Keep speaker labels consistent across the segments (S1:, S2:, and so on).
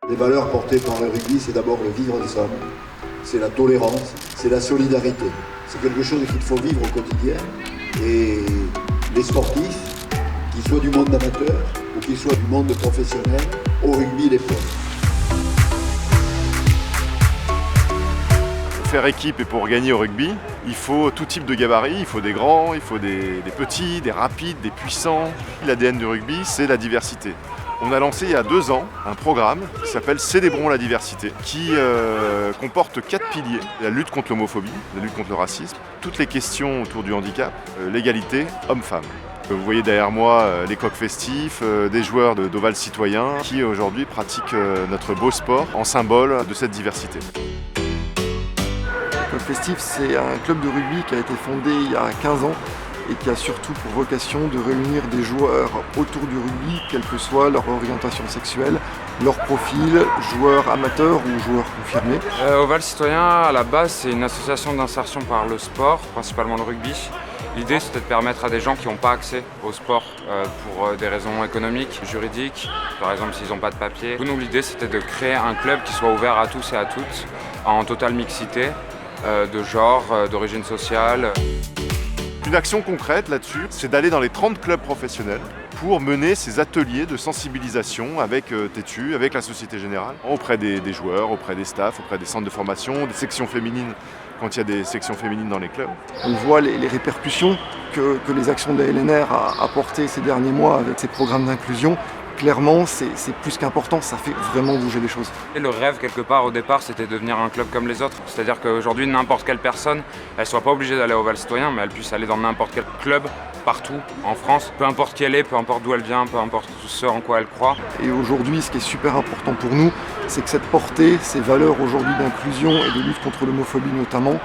S1: Les valeurs portées par le rugby, c'est d'abord le vivre ensemble, c'est la tolérance, c'est la solidarité. C'est quelque chose qu'il faut vivre au quotidien. Et les sportifs, qu'ils soient du monde amateur ou qu'ils soient du monde professionnel, au rugby, les font.
S2: Pour faire équipe et pour gagner au rugby, il faut tout type de gabarit, il faut des grands, il faut des petits, des rapides, des puissants. L'ADN du rugby, c'est la diversité. On a lancé il y a 2 ans un programme qui s'appelle Célébrons la diversité, qui comporte 4 piliers. La lutte contre l'homophobie, la lutte contre le racisme, toutes les questions autour du handicap, l'égalité homme-femme. Vous voyez derrière moi les coqs festifs, des joueurs d'Oval Citoyen qui aujourd'hui pratiquent notre beau sport en symbole de cette diversité.
S3: Le Festif, c'est un club de rugby qui a été fondé il y a 15 ans et qui a surtout pour vocation de réunir des joueurs autour du rugby, quelle que soit leur orientation sexuelle, leur profil, joueurs amateurs ou joueurs confirmés.
S4: Oval Citoyen, à la base, c'est une association d'insertion par le sport, principalement le rugby. L'idée, c'était de permettre à des gens qui n'ont pas accès au sport pour des raisons économiques, juridiques, par exemple s'ils n'ont pas de papier. Pour nous, l'idée, c'était de créer un club qui soit ouvert à tous et à toutes, en totale mixité, de genre, d'origine sociale.
S2: Une action concrète là-dessus, c'est d'aller dans les 30 clubs professionnels pour mener ces ateliers de sensibilisation avec TETU, avec la Société Générale, auprès des joueurs, auprès des staffs, auprès des centres de formation, des sections féminines, quand il y a des sections féminines dans les clubs.
S3: On voit les répercussions que les actions de la LNR a apportées ces derniers mois avec ces programmes d'inclusion. Clairement, c'est plus qu'important, ça fait vraiment bouger les choses.
S4: Et le rêve, quelque part, au départ, c'était de devenir un club comme les autres. C'est-à-dire qu'aujourd'hui, n'importe quelle personne, elle ne soit pas obligée d'aller au Oval Citoyen, mais elle puisse aller dans n'importe quel club, partout, en France, peu importe qui elle est, peu importe d'où elle vient, peu importe ce en quoi elle croit.
S3: Et aujourd'hui, ce qui est super important pour nous, c'est que cette portée, ces valeurs aujourd'hui d'inclusion et de lutte contre l'homophobie notamment,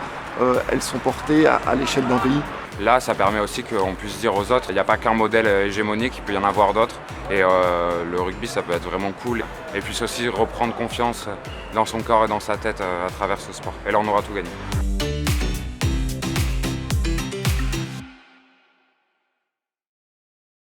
S3: elles sont portées à l'échelle d'un pays.
S4: Là, ça permet aussi qu'on puisse dire aux autres, il n'y a pas qu'un modèle hégémonique, il peut y en avoir d'autres. Et le rugby, ça peut être vraiment cool. Et puis aussi reprendre confiance dans son corps et dans sa tête à travers ce sport. Et là, on aura tout gagné.